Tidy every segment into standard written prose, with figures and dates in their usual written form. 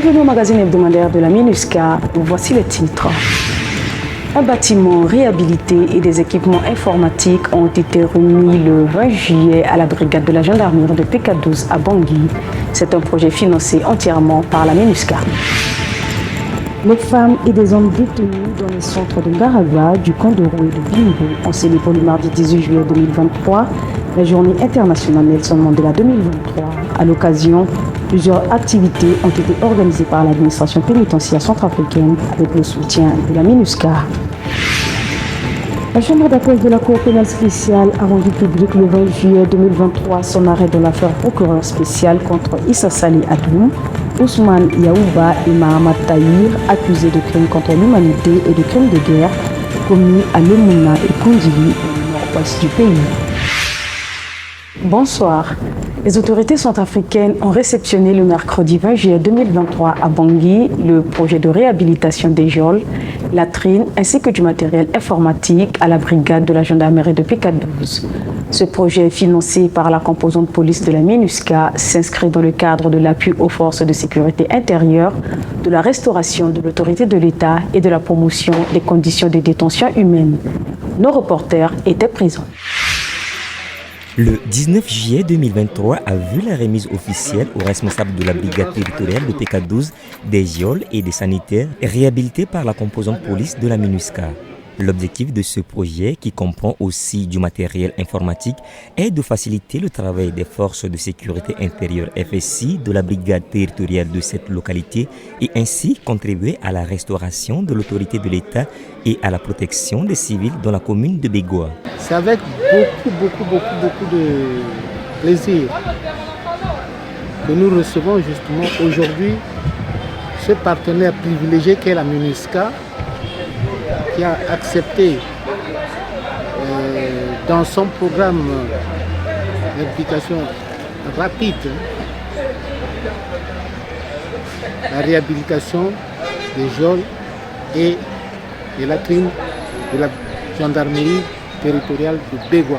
Bienvenue au magazine hebdomadaire de la MINUSCA. Voici les titres. Un bâtiment réhabilité et des équipements informatiques ont été remis le 20 juillet à la brigade de la gendarmerie de PK12 à Bangui. C'est un projet financé entièrement par la MINUSCA. Les femmes et des hommes détenus dans les centres de Ngaragua, du Kandoro et de Bingo ont célébré le mardi 18 juillet 2023 la journée internationale Nelson Mandela 2023. À l'occasion, plusieurs activités ont été organisées par l'administration pénitentiaire centrafricaine avec le soutien de la MINUSCA. La chambre d'appel de la Cour pénale spéciale a rendu public le 20 juillet 2023 son arrêt de l'affaire procureur spécial contre Issa Saleh Adoum, Ousmane Yaouba et Mahamad Tahir, accusés de crimes contre l'humanité et de crimes de guerre commis à Lemuna et Kondili, dans le nord-ouest du pays. Bonsoir. Les autorités centrafricaines ont réceptionné le mercredi 20 juillet 2023 à Bangui le projet de réhabilitation des geôles, latrines ainsi que du matériel informatique à la brigade de la gendarmerie de PK12. Ce projet, financé par la composante police de la MINUSCA, s'inscrit dans le cadre de l'appui aux forces de sécurité intérieure, de la restauration de l'autorité de l'État et de la promotion des conditions de détention humaine. Nos reporters étaient présents. Le 19 juillet 2023 a vu la remise officielle aux responsables de la brigade territoriale de PK12 des geôles et des sanitaires réhabilités par la composante police de la MINUSCA. L'objectif de ce projet, qui comprend aussi du matériel informatique, est de faciliter le travail des forces de sécurité intérieure FSI de la brigade territoriale de cette localité et ainsi contribuer à la restauration de l'autorité de l'État et à la protection des civils dans la commune de Bégoua. C'est avec beaucoup de plaisir que nous recevons justement aujourd'hui ce partenaire privilégié qu'est la MINUSCA, qui a accepté dans son programme d'application rapide la réhabilitation des geôles et des latrines de la gendarmerie territoriale de Bégoua.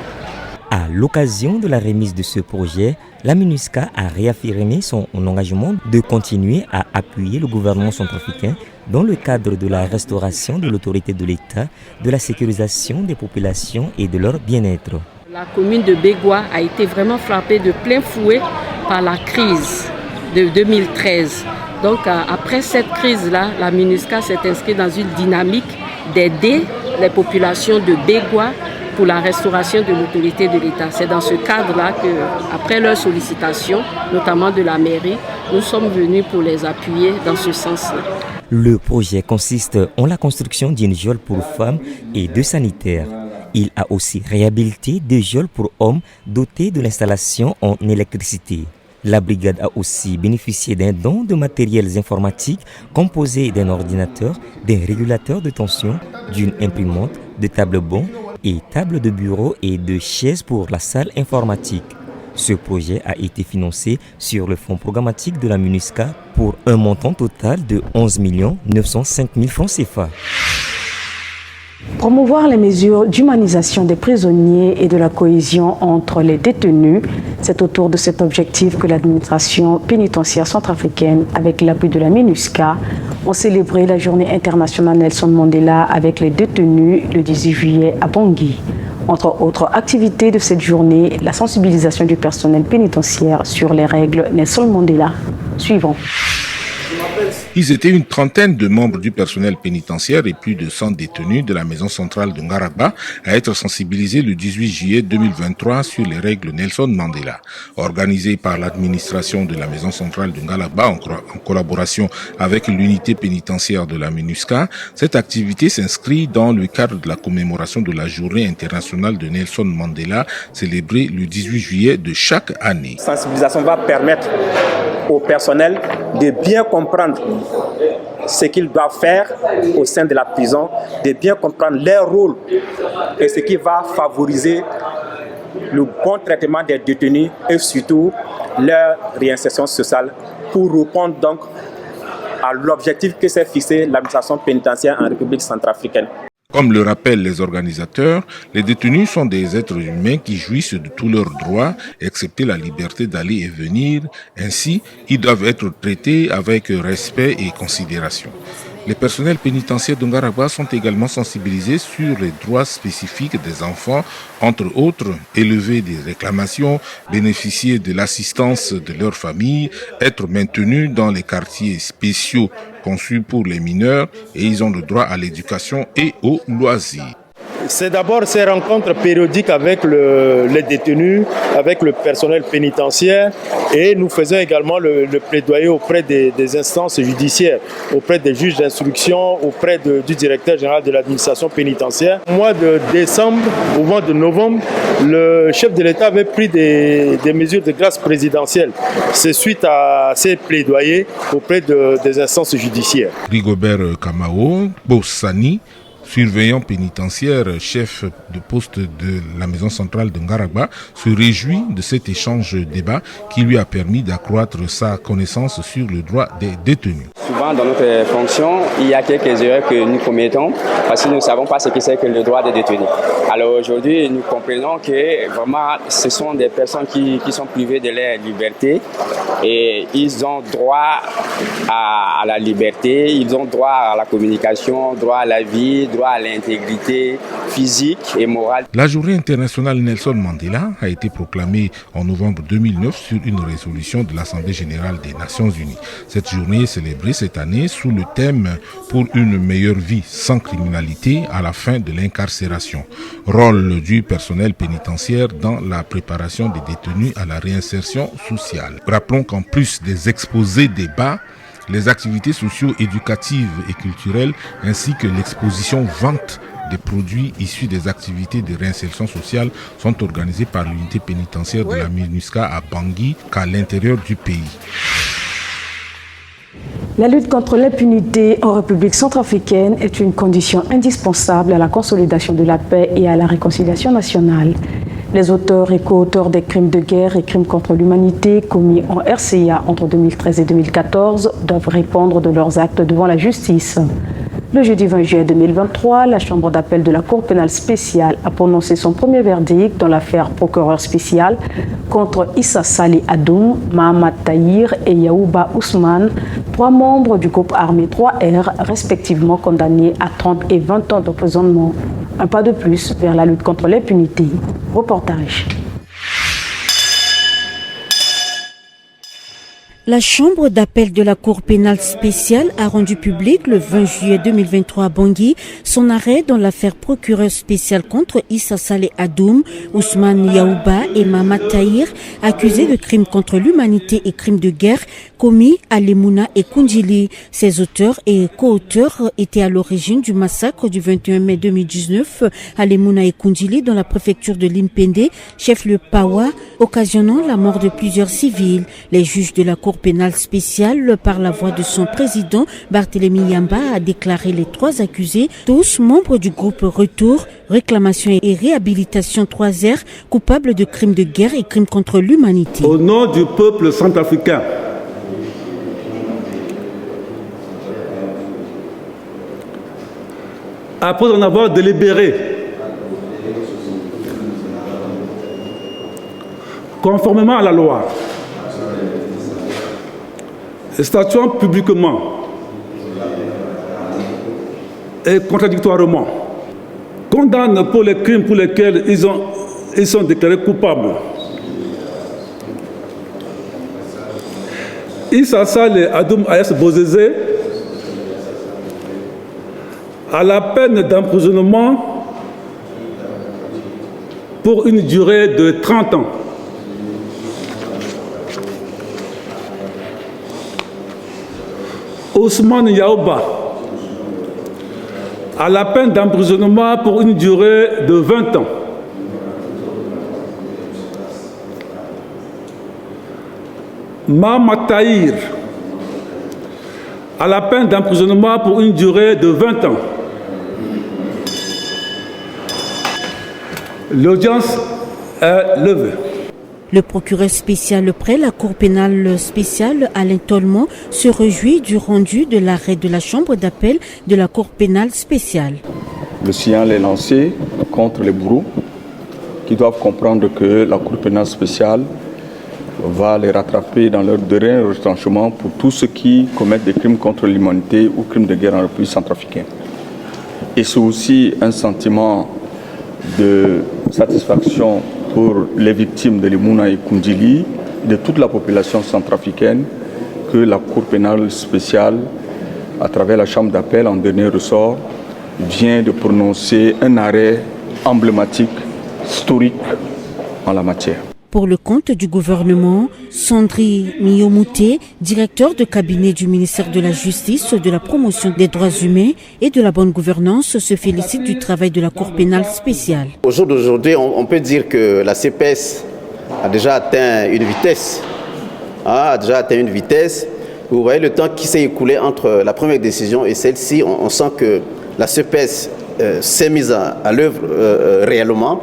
À l'occasion de la remise de ce projet, la MINUSCA a réaffirmé son engagement de continuer à appuyer le gouvernement centrafricain dans le cadre de la restauration de l'autorité de l'État, de la sécurisation des populations et de leur bien-être. La commune de Bégoua a été vraiment frappée de plein fouet par la crise de 2013. Donc après cette crise-là, la MINUSCA s'est inscrite dans une dynamique d'aider les populations de Bégoua pour la restauration de l'autorité de l'État. C'est dans ce cadre-là qu'après leur sollicitation, notamment de la mairie, nous sommes venus pour les appuyer dans ce sens-là. Le projet consiste en la construction d'une geôle pour femmes et de sanitaires. Il a aussi réhabilité des geôles pour hommes dotés de l'installation en électricité. La brigade a aussi bénéficié d'un don de matériels informatiques composé d'un ordinateur, d'un régulateur de tension, d'une imprimante, de tables-bancs et tables de bureau et de chaises pour la salle informatique. Ce projet a été financé sur le fonds programmatique de la MINUSCA pour un montant total de 11 905 000 francs CFA. Promouvoir les mesures d'humanisation des prisonniers et de la cohésion entre les détenus, c'est autour de cet objectif que l'administration pénitentiaire centrafricaine, avec l'appui de la MINUSCA, ont célébré la journée internationale Nelson Mandela avec les détenus le 18 juillet à Bangui. Entre autres activités de cette journée, la sensibilisation du personnel pénitentiaire sur les règles Nelson Mandela. Suivons. Ils étaient une trentaine de membres du personnel pénitentiaire et plus de 100 détenus de la maison centrale de Ngaragua à être sensibilisés le 18 juillet 2023 sur les règles Nelson Mandela. Organisée par l'administration de la maison centrale de Ngaragua en collaboration avec l'unité pénitentiaire de la MINUSCA, cette activité s'inscrit dans le cadre de la commémoration de la journée internationale de Nelson Mandela célébrée le 18 juillet de chaque année. La sensibilisation va permettre au personnel de bien comprendre ce qu'ils doivent faire au sein de la prison, de bien comprendre leur rôle et ce qui va favoriser le bon traitement des détenus et surtout leur réinsertion sociale pour répondre donc à l'objectif que s'est fixé l'administration pénitentiaire en République centrafricaine. Comme le rappellent les organisateurs, les détenus sont des êtres humains qui jouissent de tous leurs droits, excepté la liberté d'aller et venir. Ainsi, ils doivent être traités avec respect et considération. Les personnels pénitentiaires de Ngaragba sont également sensibilisés sur les droits spécifiques des enfants, entre autres, élever des réclamations, bénéficier de l'assistance de leur famille, être maintenus dans les quartiers spéciaux conçus pour les mineurs et ils ont le droit à l'éducation et aux loisirs. C'est d'abord ces rencontres périodiques avec les détenus, avec le personnel pénitentiaire et nous faisons également le plaidoyer auprès des instances judiciaires, auprès des juges d'instruction, auprès du directeur général de l'administration pénitentiaire. Au mois de décembre, au mois de novembre, le chef de l'État avait pris des mesures de grâce présidentielle. C'est suite à ces plaidoyers auprès des instances judiciaires. Rigobert Kamao, Bossani, surveillant pénitentiaire, chef de poste de la maison centrale de Ngaragba, se réjouit de cet échange-débat qui lui a permis d'accroître sa connaissance sur le droit des détenus. Souvent dans notre fonction, il y a quelques erreurs que nous commettons parce que nous ne savons pas ce que c'est que le droit des détenus. Alors aujourd'hui, nous comprenons que vraiment ce sont des personnes qui sont privées de leur liberté et ils ont droit à la liberté, ils ont droit à la communication, droit à la vie, droit à l'intégrité physique et morale. La journée internationale Nelson Mandela a été proclamée en novembre 2009 sur une résolution de l'Assemblée générale des Nations unies. Cette journée est célébrée cette année sous le thème « Pour une meilleure vie sans criminalité à la fin de l'incarcération ». Rôle du personnel pénitentiaire dans la préparation des détenus à la réinsertion sociale. Rappelons qu'en plus des exposés débats, les activités socio-éducatives et culturelles ainsi que l'exposition-vente des produits issus des activités de réinsertion sociale sont organisées par l'unité pénitentiaire de la MINUSCA à Bangui qu'à l'intérieur du pays. La lutte contre l'impunité en République centrafricaine est une condition indispensable à la consolidation de la paix et à la réconciliation nationale. Les auteurs et co-auteurs des crimes de guerre et crimes contre l'humanité commis en RCA entre 2013 et 2014 doivent répondre de leurs actes devant la justice. Le jeudi 20 juillet 2023, la Chambre d'appel de la Cour pénale spéciale a prononcé son premier verdict dans l'affaire procureur spécial contre Issa Saleh Adoum, Mahamad Tahir et Yaouba Ousmane, 3 membres du groupe armé 3R, respectivement condamnés à 30 et 20 ans d'emprisonnement. Un pas de plus vers la lutte contre l'impunité. Reportage. La Chambre d'appel de la Cour pénale spéciale a rendu public le 20 juillet 2023 à Bangui son arrêt dans l'affaire procureur spécial contre Issa Saleh Adoum, Ousmane Yaouba et Mahamad Tahir, accusés de crimes contre l'humanité et crimes de guerre commis à Lemouna et Koundjili. Ces auteurs et co-auteurs étaient à l'origine du massacre du 21 mai 2019 à Lemouna et Koundjili dans la préfecture de Limpende, chef-lieu Pawa, occasionnant la mort de plusieurs civils. Les juges de la Cour pénale spéciale, par la voix de son président, Barthélémy Yamba, a déclaré les 3 accusés, tous membres du groupe Retour, Réclamation et Réhabilitation 3R, coupables de crimes de guerre et crimes contre l'humanité. Au nom du peuple centrafricain, après en avoir délibéré, conformément à la loi, statuant publiquement et contradictoirement, condamne pour les crimes pour lesquels ils sont déclarés coupables Issa Saleh Adoum Ayas Bozézé à la peine d'emprisonnement pour une durée de 30 ans. Ousmane Yaouba à la peine d'emprisonnement pour une durée de 20 ans. Mahamad Tahir à la peine d'emprisonnement pour une durée de 20 ans. L'audience est levée. Le procureur spécial près la Cour pénale spéciale, Alain Tolmont, se réjouit du rendu de l'arrêt de la Chambre d'appel de la Cour pénale spéciale. Le signal est lancé contre les bourreaux qui doivent comprendre que la Cour pénale spéciale va les rattraper dans leur dernier retranchement pour tous ceux qui commettent des crimes contre l'humanité ou crimes de guerre en République centrafricaine. Et c'est aussi un sentiment de satisfaction pour les victimes de Limuna et Kundjili, de toute la population centrafricaine, que la Cour pénale spéciale, à travers la Chambre d'appel en dernier ressort, vient de prononcer un arrêt emblématique, historique en la matière. Pour le compte du gouvernement, Sandri Miyomute, directeur de cabinet du ministère de la Justice, de la promotion des droits humains et de la bonne gouvernance, se félicite du travail de la Cour pénale spéciale. Au jour d'aujourd'hui, on peut dire que la CPS a déjà atteint une vitesse. Vous voyez le temps qui s'est écoulé entre la première décision et celle-ci. On sent que la CPS s'est mise à l'œuvre réellement.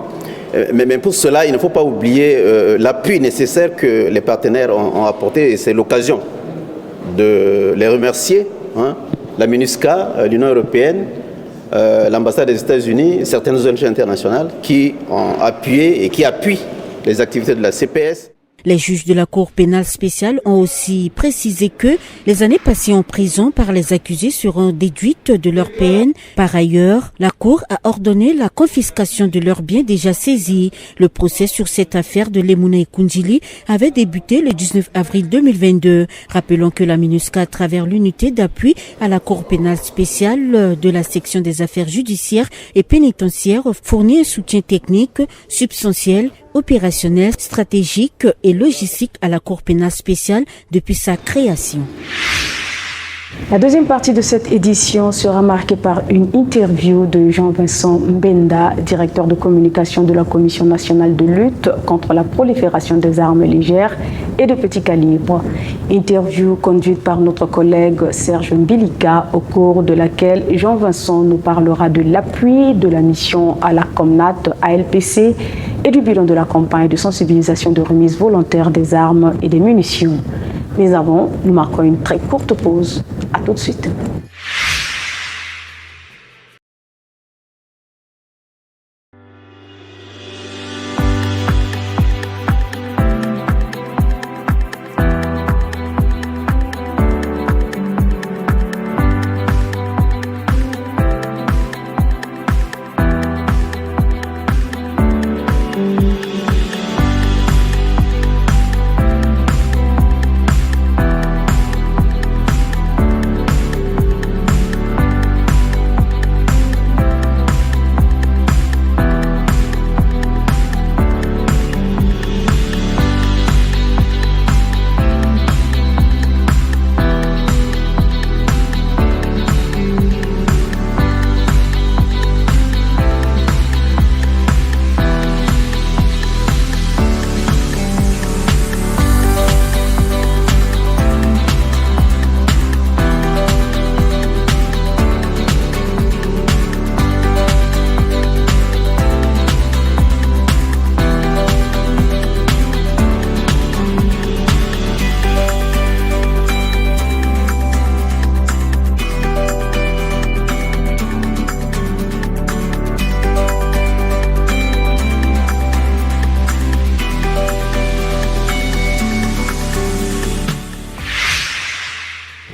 Mais pour cela, il ne faut pas oublier l'appui nécessaire que les partenaires ont apporté. Et c'est l'occasion de les remercier. La MINUSCA, l'Union européenne, l'ambassade des États-Unis, certaines ONG internationales qui ont appuyé et qui appuient les activités de la CPS. Les juges de la Cour pénale spéciale ont aussi précisé que les années passées en prison par les accusés seront déduites de leur peine. Par ailleurs, la Cour a ordonné la confiscation de leurs biens déjà saisis. Le procès sur cette affaire de Limuna et Kundjili avait débuté le 19 avril 2022. Rappelons que la MINUSCA, à travers l'unité d'appui à la Cour pénale spéciale de la section des affaires judiciaires et pénitentiaires, fournit un soutien technique, substantiel, opérationnel, stratégique et logistique à la Cour pénale spéciale depuis sa création. La deuxième partie de cette édition sera marquée par une interview de Jean-Vincent Mbenda, directeur de communication de la Commission nationale de lutte contre la prolifération des armes légères et de petit calibre. Interview conduite par notre collègue Serge Mbilika, au cours de laquelle Jean-Vincent nous parlera de l'appui de la mission à la Comnat ALPC et du bilan de la campagne de sensibilisation de remise volontaire des armes et des munitions. Mais avant, nous marquons une très courte pause. À tout de suite.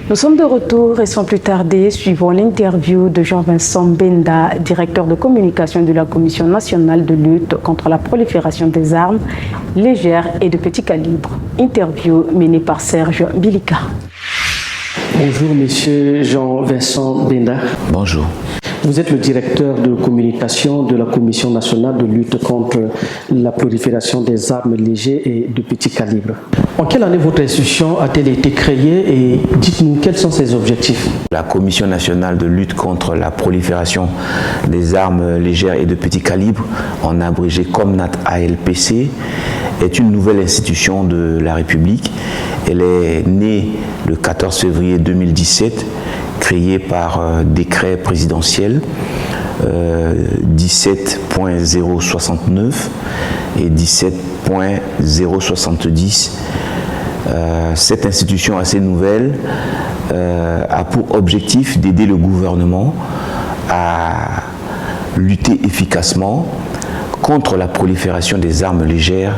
Nous sommes de retour et sans plus tarder, suivons l'interview de Jean-Vincent Mbenda, directeur de communication de la Commission nationale de lutte contre la prolifération des armes légères et de petit calibre. Interview menée par Serge Mbilika. Bonjour, monsieur Jean-Vincent Mbenda. Bonjour. Vous êtes le directeur de communication de la Commission nationale de lutte contre la prolifération des armes légères et de petit calibre. En quelle année votre institution a-t-elle été créée et dites-nous quels sont ses objectifs? La Commission nationale de lutte contre la prolifération des armes légères et de petit calibre, en abrégé Comnat ALPC, est une nouvelle institution de la République. Elle est née le 14 février 2017, créée par décret présidentiel 17.069 et 17.070. Cette institution assez nouvelle a pour objectif d'aider le gouvernement à lutter efficacement contre la prolifération des armes légères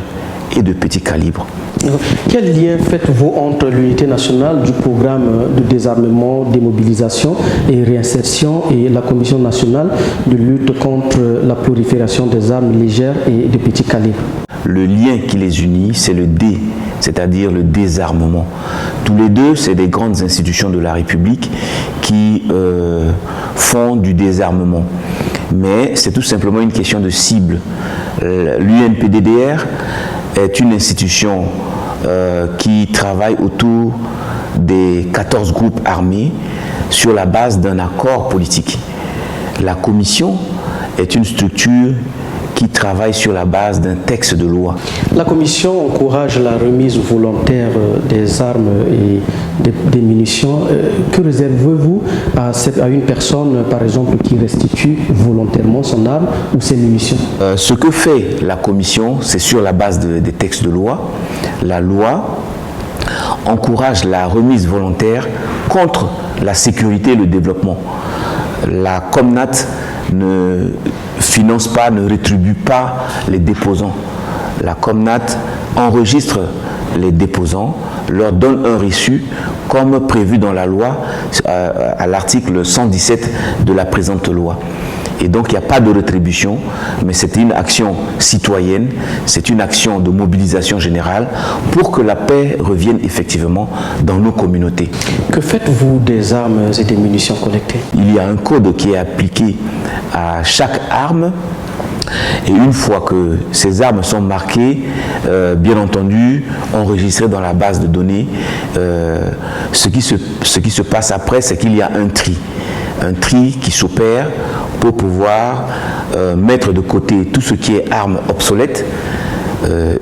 et de petit calibre. Quel lien faites-vous entre l'unité nationale du programme de désarmement, démobilisation et réinsertion et la Commission nationale de lutte contre la prolifération des armes légères et de petit calibre? Le lien qui les unit, c'est le D, c'est-à-dire le désarmement. Tous les deux, c'est des grandes institutions de la République qui font du désarmement. Mais c'est tout simplement une question de cible. L'UNPDDR est une institution qui travaille autour des 14 groupes armés sur la base d'un accord politique. La commission est une structure qui travaille sur la base d'un texte de loi. La commission encourage la remise volontaire des armes et des munitions. Que réservez-vous à une personne, par exemple, qui restitue volontairement son arme ou ses munitions? Ce que fait la commission, c'est sur la base des textes de loi. La loi encourage la remise volontaire contre la sécurité et le développement. La Comnat ne finance pas, ne rétribue pas les déposants. La Comnat enregistre les déposants, leur donne un reçu comme prévu dans la loi à l'article 117 de la présente loi. Et donc il n'y a pas de rétribution, mais c'est une action citoyenne, c'est une action de mobilisation générale pour que la paix revienne effectivement dans nos communautés. Que faites-vous des armes et des munitions collectées? Il y a un code qui est appliqué à chaque arme. Et une fois que ces armes sont marquées, bien entendu, enregistrées dans la base de données, ce qui se passe après, c'est qu'il y a un tri qui s'opère pour pouvoir mettre de côté tout ce qui est armes obsolètes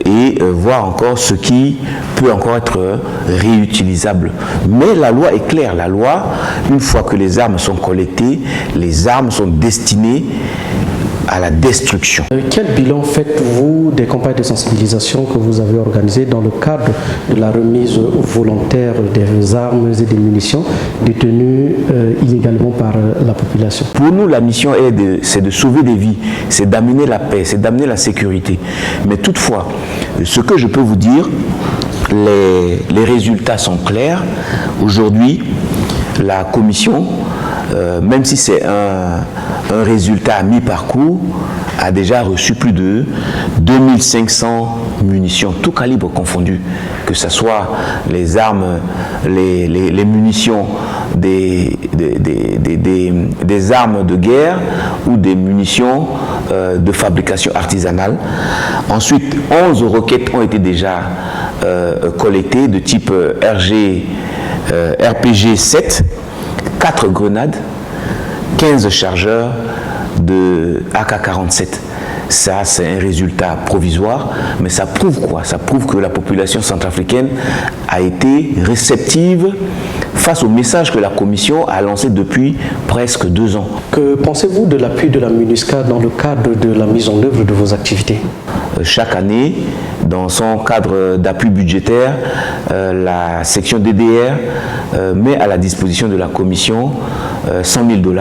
et voir encore ce qui peut encore être réutilisable. Mais la loi est claire. La loi, une fois que les armes sont collectées, les armes sont destinées à la destruction. Quel bilan faites-vous des campagnes de sensibilisation que vous avez organisées dans le cadre de la remise volontaire des armes et des munitions détenues illégalement par la population? Pour nous, la mission c'est de sauver des vies, c'est d'amener la paix, c'est d'amener la sécurité. Mais toutefois, ce que je peux vous dire, les résultats sont clairs. Aujourd'hui, la commission, même si c'est un résultat à mi-parcours, a déjà reçu plus de 2500 munitions, tout calibre confondu, que ce soit les armes, les munitions des armes de guerre ou des munitions de fabrication artisanale. Ensuite, 11 roquettes ont été déjà collectées de type RPG 7, 4 grenades, 15 chargeurs de AK-47. Ça, c'est un résultat provisoire, mais ça prouve quoi? Ça prouve que la population centrafricaine a été réceptive face au message que la Commission a lancé depuis presque 2 ans. Que pensez-vous de l'appui de la MINUSCA dans le cadre de la mise en œuvre de vos activités? Chaque année, dans son cadre d'appui budgétaire, la section DDR met à la disposition de la Commission 100 000 $.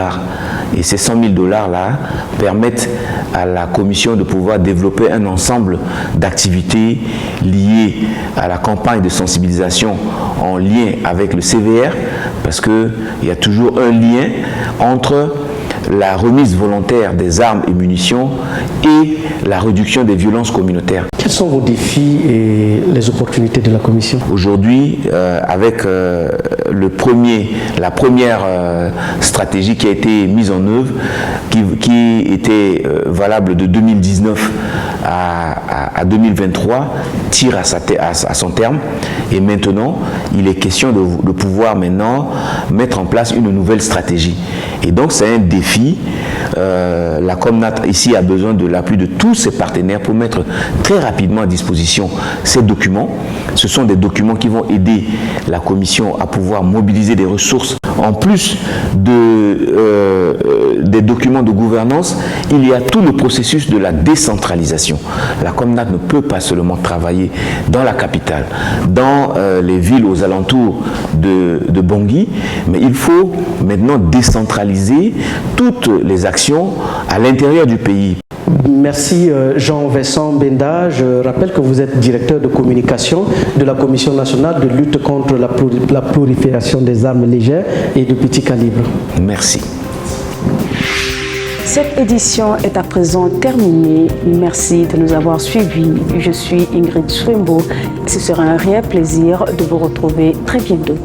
Et ces 100 000 $ là permettent à la Commission de pouvoir développer un ensemble d'activités liées à la campagne de sensibilisation en lien avec le CVR, parce qu'il y a toujours un lien entre la remise volontaire des armes et munitions et la réduction des violences communautaires. Quels sont vos défis et les opportunités de la Commission? Aujourd'hui, avec la première stratégie qui a été mise en œuvre, qui était valable de 2019 à 2023, tire à son terme. Et maintenant, il est question de pouvoir maintenant mettre en place une nouvelle stratégie. Et donc, c'est un défi. La Comnat ici a besoin de l'appui de tous ses partenaires pour mettre très rapidement à disposition ces documents. Ce sont des documents qui vont aider la Commission à pouvoir mobiliser des ressources en plus de des documents de gouvernance, il y a tout le processus de la décentralisation. La Comnat ne peut pas seulement travailler dans la capitale, dans les villes aux alentours de Bangui, mais il faut maintenant décentraliser toutes les actions à l'intérieur du pays. Merci Jean-Vincent Benda. Je rappelle que vous êtes directeur de communication de la Commission nationale de lutte contre la prolifération des armes légères et de petit calibre. Merci. Cette édition est à présent terminée. Merci de nous avoir suivis. Je suis Ingrid Swimbo. Ce sera un réel plaisir de vous retrouver très bientôt.